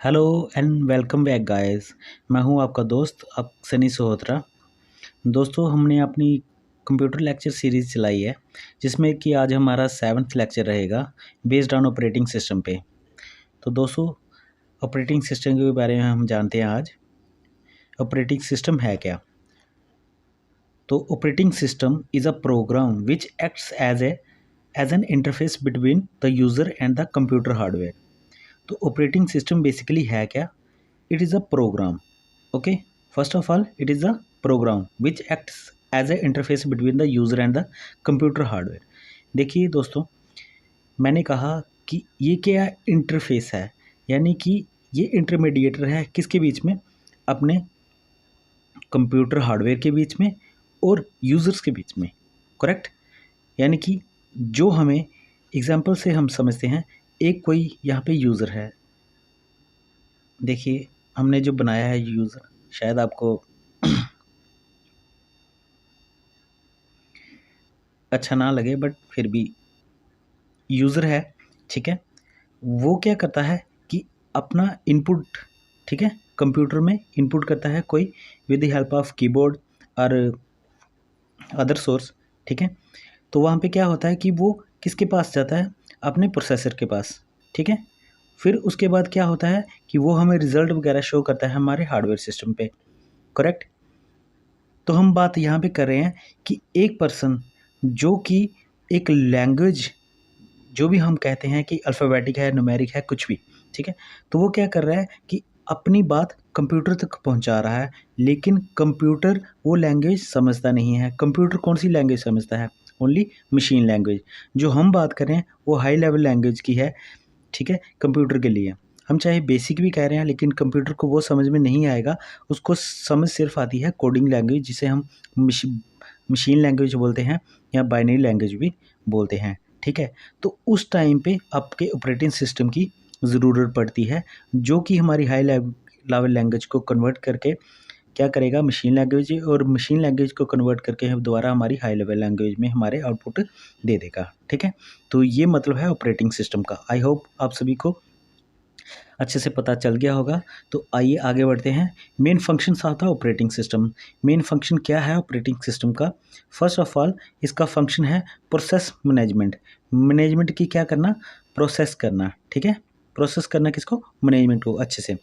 Hello and welcome back guys. मैं हूं आपका दोस्त सनी सोहोत्रा। दोस्तों, हमने अपनी कंप्यूटर लेक्चर सीरीज़ चलाई है जिसमें कि आज हमारा 7th लेक्चर रहेगा बेस्ड ऑन ऑपरेटिंग सिस्टम पे। तो दोस्तों, ऑपरेटिंग सिस्टम के बारे में हम जानते हैं आज। ऑपरेटिंग सिस्टम है क्या? तो operating system is a program which acts as an interface between the user and the computer hardware. तो ऑपरेटिंग सिस्टम बेसिकली है क्या? It is a program. Okay, first of all, it is a program which acts as a interface between the user and the computer hardware. देखिए दोस्तों, मैंने कहा कि ये क्या इंटरफेस है, यानी कि ये इंटरमीडिएटर है किसके बीच में? अपने कंप्यूटर हार्डवेयर के बीच में और यूज़र्स के बीच में। करेक्ट? यानी कि जो हमें एग्जांपल से हम समझते हैं, एक कोई यहाँ पे यूज़र है। देखिए, हमने जो बनाया है यूज़र, शायद आपको अच्छा ना लगे, बट फिर भी यूज़र है, ठीक है। वो क्या करता है कि अपना इनपुट, ठीक है, कंप्यूटर में इनपुट करता है कोई with the help of keyboard और अदर सोर्स, ठीक है। तो वहाँ पे क्या होता है कि वो किसके पास जाता है? अपने प्रोसेसर के पास, ठीक है। फिर उसके बाद क्या होता है कि वो हमें रिज़ल्ट वगैरह शो करता है हमारे हार्डवेयर सिस्टम पे। करेक्ट? तो हम बात यहाँ पे कर रहे हैं कि एक पर्सन जो कि एक लैंग्वेज, जो भी हम कहते हैं कि अल्फ़ाबेटिक है, न्यूमेरिक है, कुछ भी, ठीक है। तो वो क्या कर रहा है कि अपनी बात कंप्यूटर तक पहुंचा रहा है, लेकिन कंप्यूटर वो लैंग्वेज समझता नहीं है। कंप्यूटर कौन सी लैंग्वेज समझता है? Only machine language. जो हम बात कर रहे हैं वो हाई लेवल लैंग्वेज की है, ठीक है, कंप्यूटर के लिए। हम चाहे बेसिक भी कह रहे हैं, लेकिन कंप्यूटर को वो समझ में नहीं आएगा। उसको समझ सिर्फ आती है कोडिंग लैंग्वेज, जिसे हम मशीन लैंग्वेज बोलते हैं या बाइनरी लैंग्वेज भी बोलते हैं, ठीक है। तो उस टाइम पे आपके ऑपरेटिंग सिस्टम की ज़रूरत पड़ती है, जो कि हमारी हाई लेवल लैंग्वेज को कन्वर्ट करके क्या करेगा? मशीन लैंग्वेज, और मशीन लैंग्वेज को कन्वर्ट करके हम दोबारा हमारी हाई लेवल लैंग्वेज में हमारे आउटपुट दे देगा, ठीक है। तो ये मतलब है ऑपरेटिंग सिस्टम का। आई होप आप सभी को अच्छे से पता चल गया होगा। तो आइए आगे बढ़ते हैं। Main functions of the operating system. Main function क्या है ऑपरेटिंग सिस्टम का? फर्स्ट ऑफ ऑल, इसका फंक्शन है प्रोसेस मैनेजमेंट। मैनेजमेंट की क्या करना? प्रोसेस करना, ठीक है। प्रोसेस करना किसको? मैनेजमेंट को अच्छे से।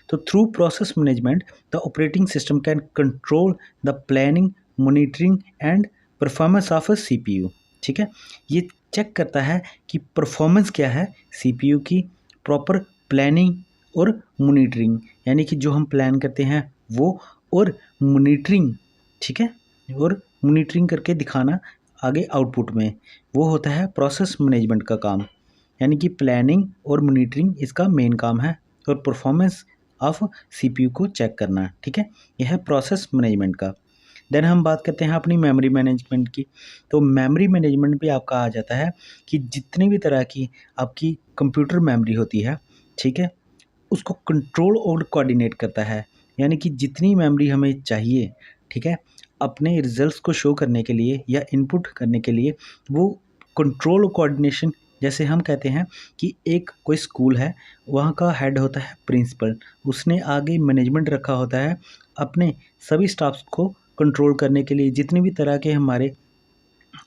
तो through process management the operating system can control the planning, monitoring and performance of a CPU, ठीक है। ये चेक करता है कि परफॉर्मेंस क्या है सीपीयू की, प्रॉपर प्लानिंग और मॉनिटरिंग, यानी कि जो हम प्लान करते हैं वो, और मॉनिटरिंग, ठीक है, और मॉनिटरिंग करके दिखाना आगे आउटपुट में, वो होता है प्रोसेस मैनेजमेंट का काम। यानी कि प्लानिंग और मॉनिटरिंग इसका मेन काम है, और परफॉर्मेंस ऑफ सीपीयू को चेक करना, ठीक है। यह है प्रोसेस मैनेजमेंट का। देन हम बात करते हैं अपनी मेमोरी मैनेजमेंट की। तो मेमोरी मैनेजमेंट भी आपका आ जाता है कि जितनी भी तरह की आपकी कंप्यूटर मेमोरी होती है, ठीक है, उसको कंट्रोल और कोऑर्डिनेट करता है। यानी कि जितनी मेमोरी हमें चाहिए, ठीक है, अपने रिजल्ट्स को शो करने के लिए या इनपुट करने के लिए, वो कंट्रोल और कोऑर्डिनेशन, जैसे हम कहते हैं कि एक कोई स्कूल है, वहाँ का हेड होता है प्रिंसिपल, उसने आगे मैनेजमेंट रखा होता है अपने सभी स्टाफ्स को कंट्रोल करने के लिए। जितनी भी तरह के हमारे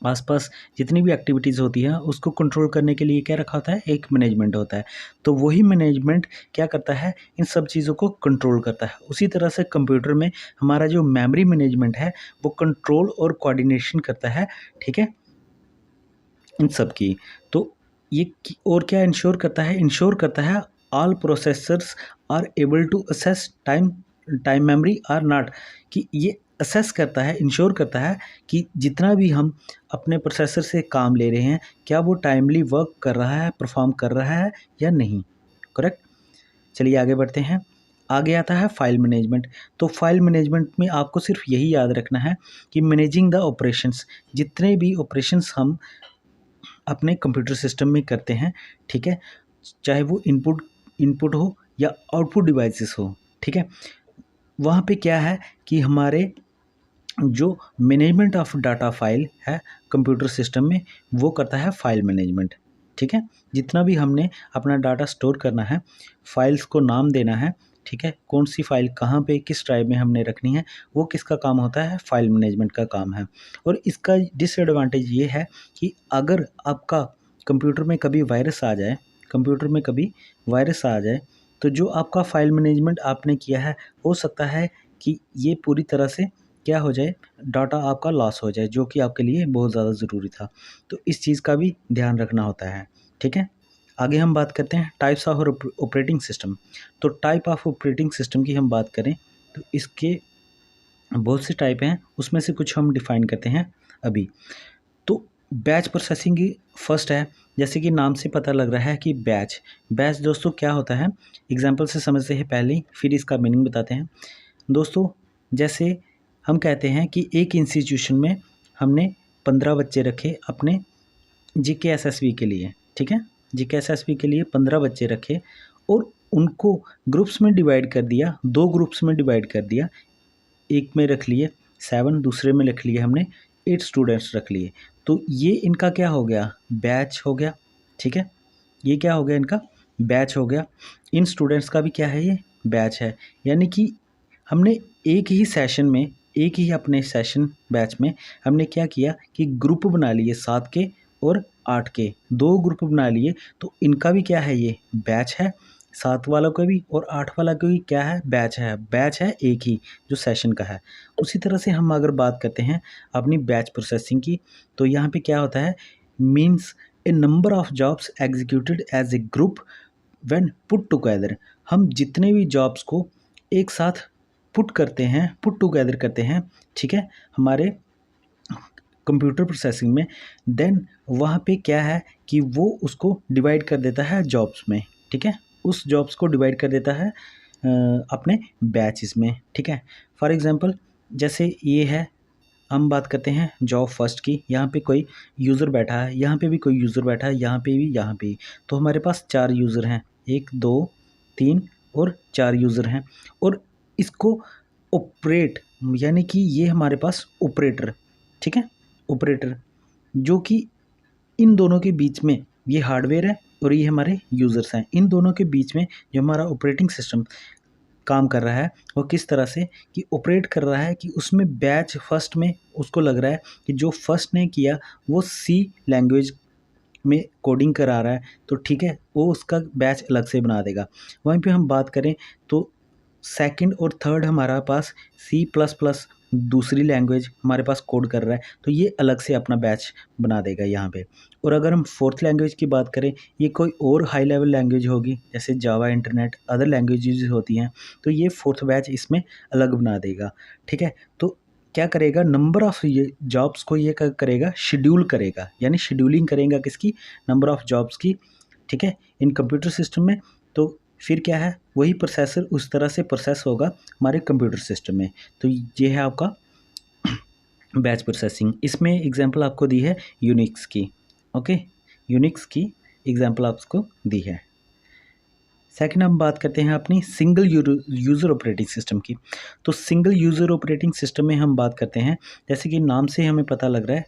आसपास जितनी भी एक्टिविटीज़ होती हैं उसको कंट्रोल करने के लिए क्या रखा होता है? एक मैनेजमेंट होता है। तो वही मैनेजमेंट क्या करता है? इन सब चीज़ों को कंट्रोल करता है। उसी तरह से कंप्यूटर में हमारा जो मेमोरी मैनेजमेंट है वो कंट्रोल और कोऑर्डिनेशन करता है, ठीक है, इन सब की। तो ये और क्या इंश्योर करता है? इंश्योर करता है all processors are able to access time memory are not, कि ये असेस करता है, इंश्योर करता है कि जितना भी हम अपने प्रोसेसर से काम ले रहे हैं, क्या वो टाइमली वर्क कर रहा है, परफॉर्म कर रहा है या नहीं। करेक्ट? चलिए आगे बढ़ते हैं। आगे आता है फाइल मैनेजमेंट। तो फाइल मैनेजमेंट में आपको सिर्फ यही याद रखना है कि मैनेजिंग द ऑपरेशंस, जितने भी ऑपरेशंस हम अपने कंप्यूटर सिस्टम में करते हैं, ठीक है, चाहे वो इनपुट इनपुट हो या आउटपुट डिवाइसेस हो, ठीक है, वहाँ पे क्या है कि हमारे जो मैनेजमेंट ऑफ डाटा फाइल है कंप्यूटर सिस्टम में, वो करता है फाइल मैनेजमेंट, ठीक है। जितना भी हमने अपना डाटा स्टोर करना है, फाइल्स को नाम देना है, ठीक है, कौन सी फाइल कहाँ पे किस ड्राइव में हमने रखनी है, वो किसका काम होता है, फाइल मैनेजमेंट का काम है। और इसका डिसएडवांटेज ये है कि अगर आपका कंप्यूटर में कभी वायरस आ जाए, तो जो आपका फाइल मैनेजमेंट आपने किया है, हो सकता है कि ये पूरी तरह से क्या हो जाए, डाटा आपका लॉस हो जाए, जो कि आपके लिए बहुत ज़्यादा ज़रूरी था। तो इस चीज़ का भी ध्यान रखना होता है, ठीक है। आगे हम बात करते हैं टाइप्स ऑफ ऑपरेटिंग सिस्टम। तो टाइप ऑफ ऑपरेटिंग सिस्टम की हम बात करें तो इसके बहुत से टाइप हैं, उसमें से कुछ हम डिफ़ाइन करते हैं अभी। तो बैच प्रोसेसिंग की फर्स्ट है, जैसे कि नाम से पता लग रहा है कि बैच दोस्तों क्या होता है, एग्जांपल से समझते हैं पहले, फिर इसका मीनिंग बताते हैं। दोस्तों जैसे हम कहते हैं कि एक इंस्टीट्यूशन में हमने 15 बच्चे रखे अपने जीके एसएसबी के लिए, ठीक है, जीके एसएसबी के लिए 15 बच्चे रखे और उनको ग्रुप्स में डिवाइड कर दिया, 2 ग्रुप्स में डिवाइड कर दिया, एक में रख लिए 7, दूसरे में रख लिए हमने 8 स्टूडेंट्स रख लिए। तो ये इनका क्या हो गया, बैच हो गया, ठीक है, ये क्या हो गया, इनका बैच हो गया। इन स्टूडेंट्स का भी क्या है, ये बैच है। यानी कि हमने एक ही सेशन में, एक ही अपने सेशन बैच में हमने क्या किया कि ग्रुप बना लिए 7 के और 8 के, 2 ग्रुप बना लिए। तो इनका भी क्या है, ये बैच है, 7 वालों का भी और 8 वाला का भी क्या है, बैच है एक ही जो सेशन का है। उसी तरह से हम अगर बात करते हैं अपनी बैच प्रोसेसिंग की, तो यहाँ पे क्या होता है, means a number of jobs executed as a group when put together. हम जितने भी जॉब्स को एक साथ पुट टुगेदर करते हैं, ठीक है, हमारे कंप्यूटर प्रोसेसिंग में, देन वहाँ पे क्या है कि वो उसको डिवाइड कर देता है जॉब्स में, ठीक है, उस जॉब्स को डिवाइड कर देता है अपने बैचेस में, ठीक है। फॉर एग्जांपल जैसे ये है, हम बात करते हैं जॉब फर्स्ट की, यहाँ पे कोई यूज़र बैठा है, यहाँ पे भी कोई यूज़र बैठा है, यहाँ पे भी, तो हमारे पास 4 यूज़र हैं, 1 2 3 और 4 यूज़र हैं। और इसको ऑपरेट, यानी कि ये हमारे पास ऑपरेटर, ठीक है, ऑपरेटर जो कि इन दोनों के बीच में, ये हार्डवेयर है और ये हमारे यूज़र्स हैं, इन दोनों के बीच में जो हमारा ऑपरेटिंग सिस्टम काम कर रहा है वो किस तरह से कि ऑपरेट कर रहा है कि उसमें बैच फर्स्ट में उसको लग रहा है कि जो फर्स्ट ने किया वो सी लैंग्वेज में कोडिंग करा रहा है, तो ठीक है, वो उसका बैच अलग से बना देगा। वहीं पे हम बात करें तो सेकंड और थर्ड हमारा पास C++ दूसरी लैंग्वेज हमारे पास कोड कर रहा है, तो ये अलग से अपना बैच बना देगा यहाँ पे। और अगर हम फोर्थ लैंग्वेज की बात करें, ये कोई और हाई लेवल लैंग्वेज होगी, जैसे जावा, इंटरनेट, अदर लैंग्वेजेस होती हैं, तो ये फोर्थ बैच इसमें अलग बना देगा, ठीक है। तो क्या करेगा, नंबर ऑफ़ ये जॉब्स को ये करेगा, शेड्यूल करेगा, यानी शेड्यूलिंग करेगा किसकी, नंबर ऑफ़ जॉब्स की, ठीक है, इन कंप्यूटर सिस्टम में। तो फिर क्या है, वही प्रोसेसर उस तरह से प्रोसेस होगा हमारे कंप्यूटर सिस्टम में। तो ये है आपका बैच प्रोसेसिंग। इसमें एग्जांपल आपको दी है यूनिक्स की, ओके, यूनिक्स की एग्जांपल आपको दी है। सेकंड हम बात करते हैं अपनी सिंगल यूज़र ऑपरेटिंग सिस्टम की। तो सिंगल यूज़र ऑपरेटिंग सिस्टम में हम बात करते हैं, जैसे कि नाम से हमें पता लग रहा है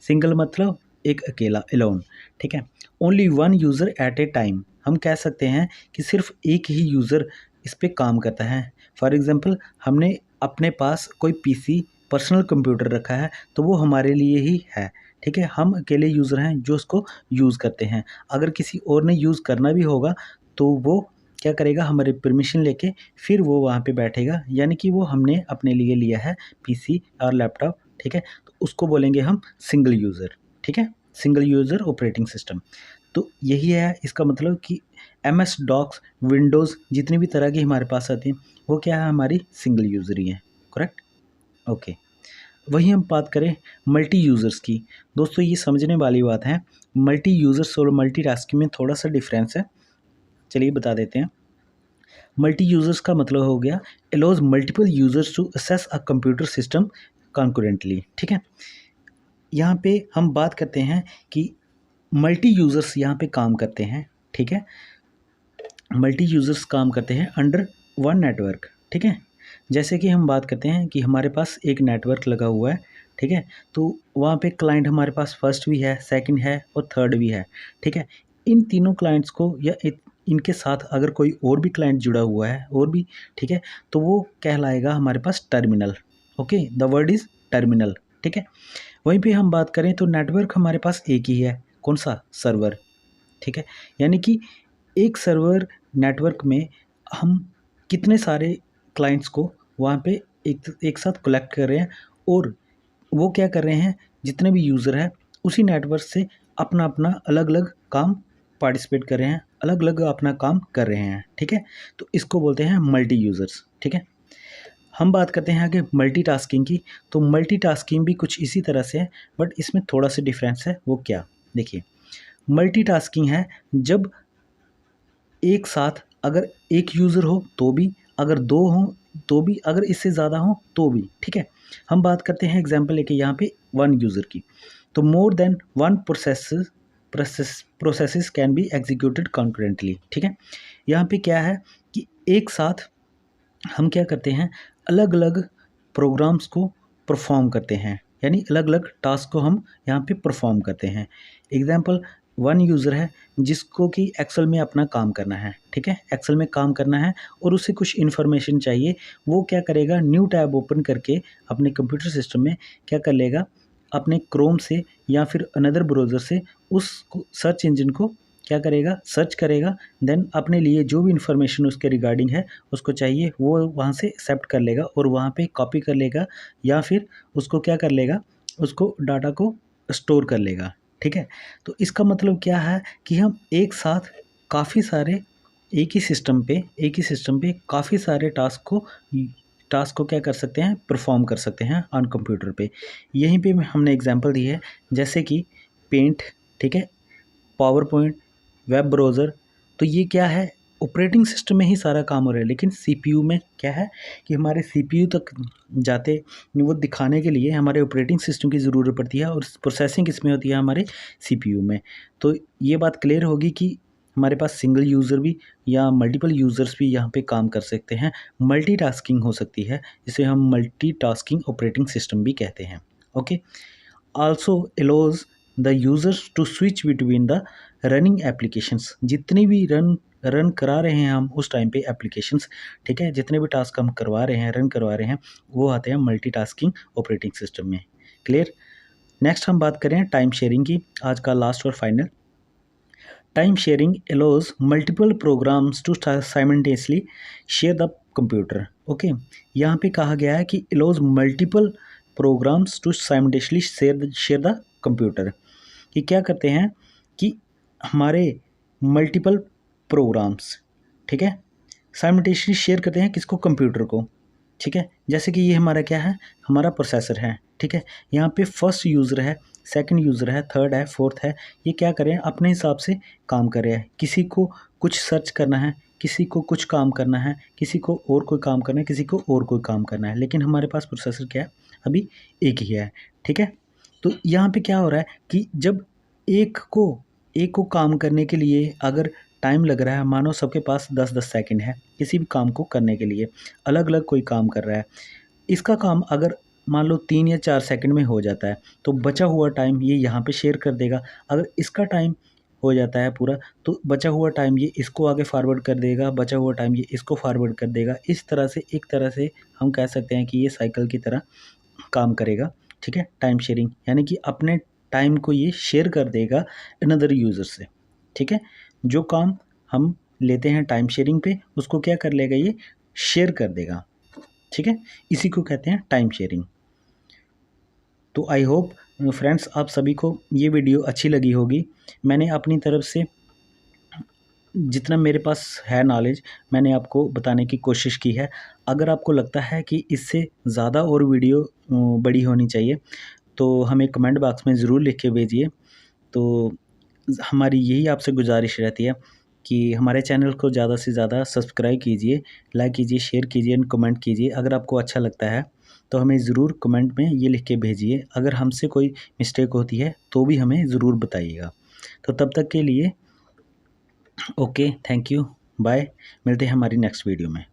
सिंगल मतलब एक अकेला, एलोन, ठीक है, ओनली वन यूज़र एट ए टाइम। हम कह सकते हैं कि सिर्फ एक ही यूज़र इस पे काम करता है। फॉर एग्ज़ाम्पल हमने अपने पास कोई पीसी पर्सनल कंप्यूटर रखा है, तो वो हमारे लिए ही है, ठीक है, हम अकेले यूज़र हैं जो उसको यूज़ करते हैं। अगर किसी और ने यूज़ करना भी होगा तो वो क्या करेगा, हमारी परमिशन लेके फिर वो वहाँ पे बैठेगा, यानी कि वो हमने अपने लिए लिया है पीसी और लैपटॉप, ठीक है, तो उसको बोलेंगे हम सिंगल यूज़र, ठीक है, सिंगल यूज़र ऑपरेटिंग सिस्टम। तो यही है इसका मतलब कि MS डॉक्स, विंडोज़ जितनी भी तरह की हमारे पास आती हैं वो क्या है, हमारी सिंगल यूज़र ही है, करेक्ट, ओके। वहीं हम बात करें मल्टी यूज़र्स की, दोस्तों ये समझने वाली बात है, मल्टी यूज़र्स और मल्टीटास्किंग में थोड़ा सा डिफरेंस है, चलिए बता देते हैं। मल्टी यूज़र्स का मतलब हो गया allows multiple users to access a computer system concurrently, ठीक है। यहाँ पे हम बात करते हैं कि मल्टी यूज़र्स यहाँ पे काम करते हैं, ठीक है, मल्टी यूज़र्स काम करते हैं अंडर वन नेटवर्क, ठीक है। जैसे कि हम बात करते हैं कि हमारे पास एक नेटवर्क लगा हुआ है, ठीक है। तो वहाँ पे क्लाइंट हमारे पास फर्स्ट भी है, सेकंड है और थर्ड भी है, ठीक है। इन तीनों क्लाइंट्स को या इनके साथ अगर कोई और भी क्लाइंट जुड़ा हुआ है और भी, ठीक है, तो वो कहलाएगा हमारे पास terminal. Okay, the word is terminal, ठीक है। वहीं पे हम बात करें तो नेटवर्क हमारे पास एक ही है, कौन सा? सर्वर, ठीक है। यानी कि एक सर्वर नेटवर्क में हम कितने सारे क्लाइंट्स को वहाँ पे एक साथ कलेक्ट कर रहे हैं और वो क्या कर रहे हैं, जितने भी यूज़र हैं उसी नेटवर्क से अपना अपना अलग अलग काम पार्टिसिपेट कर रहे हैं, अलग अलग अपना काम कर रहे हैं, ठीक है। तो इसको बोलते हैं मल्टी यूज़र्स, ठीक है। हम बात करते हैं आगे मल्टीटास्किंग की। तो मल्टीटास्किंग भी कुछ इसी तरह से है, बट इसमें थोड़ा सा डिफरेंस है। वो क्या? देखिए, मल्टीटास्किंग है जब एक साथ अगर एक यूज़र हो तो भी, अगर दो हों तो भी, अगर इससे ज़्यादा हो तो भी, ठीक है। हम बात करते हैं एग्जांपल लेके यहाँ पे वन यूज़र की। तो more than one processes can be executed concurrently, ठीक है। यहाँ पे क्या है कि एक साथ हम क्या करते हैं, अलग अलग प्रोग्राम्स को परफॉर्म करते हैं, यानी अलग अलग टास्क को हम यहाँ पे परफॉर्म करते हैं। एग्जांपल, वन यूज़र है जिसको कि एक्सेल में अपना काम करना है, ठीक है। एक्सेल में काम करना है और उसे कुछ इन्फॉर्मेशन चाहिए। वो क्या करेगा, न्यू टैब ओपन करके अपने कंप्यूटर सिस्टम में क्या कर लेगा, अपने क्रोम से या फिर अनदर ब्राउज़र से उस सर्च इंजन को क्या करेगा, सर्च करेगा। देन अपने लिए जो भी इन्फॉर्मेशन उसके रिगार्डिंग है उसको चाहिए, वो वहाँ से एक्सेप्ट कर लेगा और वहाँ पे कॉपी कर लेगा या फिर उसको क्या कर लेगा, उसको डाटा को स्टोर कर लेगा, ठीक है। तो इसका मतलब क्या है कि हम एक साथ काफ़ी सारे एक ही सिस्टम पे काफ़ी सारे टास्क को क्या कर सकते हैं, परफॉर्म कर सकते हैं ऑन कंप्यूटर पे। यहीं पे हमने एग्जांपल दी है, जैसे कि पेंट, ठीक है, पावर पॉइंट, वेब ब्राउज़र। तो ये क्या है, ऑपरेटिंग सिस्टम में ही सारा काम हो रहा है, लेकिन सीपीयू में क्या है कि हमारे सीपीयू तक जाते वो दिखाने के लिए हमारे ऑपरेटिंग सिस्टम की ज़रूरत पड़ती है और प्रोसेसिंग किसमें होती है, हमारे सीपीयू में। तो ये बात क्लियर होगी कि हमारे पास सिंगल यूज़र भी या मल्टीपल यूज़र्स भी यहाँ पे काम कर सकते हैं, मल्टीटास्किंग हो सकती है, जिसे हम मल्टीटास्किंग ऑपरेटिंग सिस्टम भी कहते हैं। Okay, also allows the users to switch between the running applications. जितनी भी रन करा रहे हैं हम उस टाइम पे एप्लीकेशंस, ठीक है, जितने भी टास्क हम करवा रहे हैं, रन करवा रहे हैं, वो आते हैं मल्टीटास्किंग ऑपरेटिंग सिस्टम में। क्लियर? नेक्स्ट हम बात करें टाइम शेयरिंग की, आज का लास्ट और final. Time sharing allows multiple programs to simultaneously share the computer. Okay, यहाँ पे कहा गया है कि allows multiple programs to simultaneously share the computer. कि क्या करते हैं कि हमारे मल्टीपल प्रोग्राम्स, ठीक है, साइमल्टेनियसली शेयर करते हैं किसको, कंप्यूटर को, ठीक है। जैसे कि ये हमारा क्या है, हमारा प्रोसेसर है, ठीक है। यहाँ पे फर्स्ट यूज़र है, सेकंड यूज़र है, थर्ड है, फोर्थ है। ये क्या कर रहे हैं, अपने हिसाब से काम कर रहे हैं। किसी को कुछ सर्च करना है, किसी को कुछ काम करना है, किसी को और कोई काम करना है, किसी को और कोई काम करना है, लेकिन हमारे पास प्रोसेसर क्या है, अभी एक ही है, ठीक है। तो यहाँ पे क्या हो रहा है कि जब एक को काम करने के लिए अगर टाइम लग रहा है, मानो सबके पास 10-10 सेकंड है किसी भी काम को करने के लिए, अलग-अलग कोई काम कर रहा है। इसका काम अगर मान लो 3 या 4 सेकंड में हो जाता है, तो बचा हुआ टाइम ये यहाँ पे शेयर कर देगा। अगर इसका टाइम हो जाता है पूरा, तो बचा हुआ टाइम ये इसको आगे फॉरवर्ड कर देगा, बचा हुआ टाइम ये इसको फॉरवर्ड कर देगा। इस तरह से एक तरह से हम कह सकते हैं कि ये साइकिल की तरह काम करेगा, ठीक है, टाइम शेयरिंग। यानी कि अपने टाइम को ये शेयर कर देगा अनदर यूज़र से, ठीक है। जो काम हम लेते हैं टाइम शेयरिंग पे, उसको क्या कर लेगा, ये शेयर कर देगा, ठीक है। इसी को कहते हैं टाइम शेयरिंग। तो आई होप फ्रेंड्स आप सभी को ये वीडियो अच्छी लगी होगी। मैंने अपनी तरफ से जितना मेरे पास है नॉलेज, मैंने आपको बताने की कोशिश की है। अगर आपको लगता है कि इससे ज़्यादा और वीडियो बड़ी होनी चाहिए, तो हमें कमेंट बॉक्स में ज़रूर लिख के भेजिए। तो हमारी यही आपसे गुजारिश रहती है कि हमारे चैनल को ज़्यादा से ज़्यादा सब्सक्राइब कीजिए, लाइक कीजिए, शेयर कीजिए एंड कमेंट कीजिए। अगर आपको अच्छा लगता है तो हमें ज़रूर कमेंट में ये लिख के भेजिए। अगर हमसे कोई मिस्टेक होती है तो भी हमें ज़रूर बताइएगा। तो तब तक के लिए ओके, थैंक यू, बाय। मिलते हैं हमारी नेक्स्ट वीडियो में।